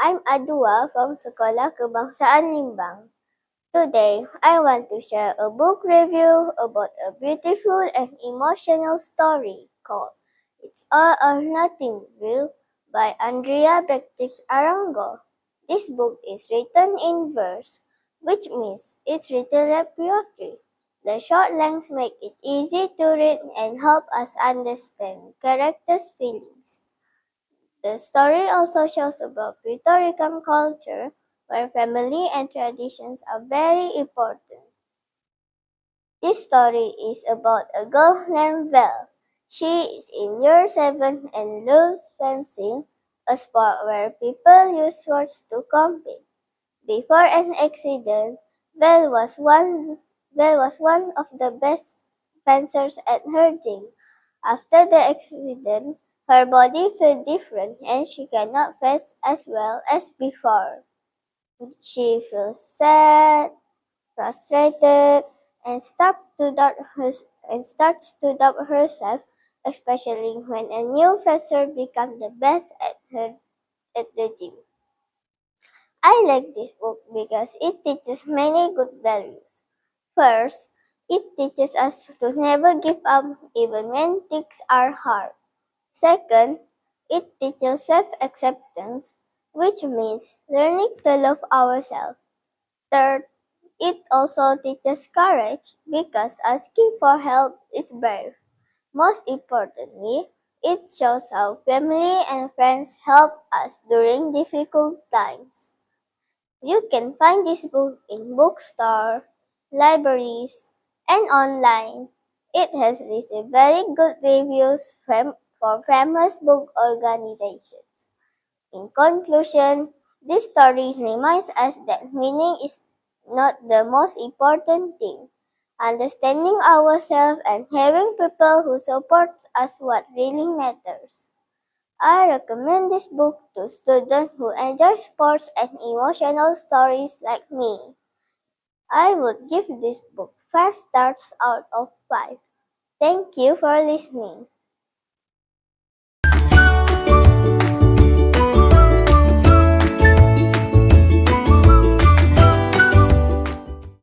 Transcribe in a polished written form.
I'm Adua from Sekolah Kebangsaan Limbang. Today, I want to share a book review about a beautiful and emotional story called It's All or Nothing Will by Andrea Beatrix Arango. This book is written in verse, which means it's written like poetry. The short lengths make it easy to read and help us understand characters' feelings. The story also shows about Puerto Rican culture, where family and traditions are very important. This story is about a girl named Val. She is in year 7 and loves fencing, a sport where people use swords to compete. Before an accident, Val was one of the best fencers at her gym. After the accident, her body felt different and she cannot fence as well as before. She feels sad, frustrated, and starts to doubt herself, especially when a new fencer becomes the best at the gym. I like this book because it teaches many good values. First, it teaches us to never give up even when things are hard. Second, it teaches self-acceptance, which means learning to love ourselves. Third, it also teaches courage because asking for help is brave. Most importantly, it shows how family and friends help us during difficult times. You can find this book in bookstores, libraries, and online. It has received very good reviews for famous book organizations. In conclusion, this story reminds us that meaning is not the most important thing. Understanding ourselves and having people who support us what really matters. I recommend this book to students who enjoy sports and emotional stories like me. I would give this book 5 stars out of 5. Thank you for listening.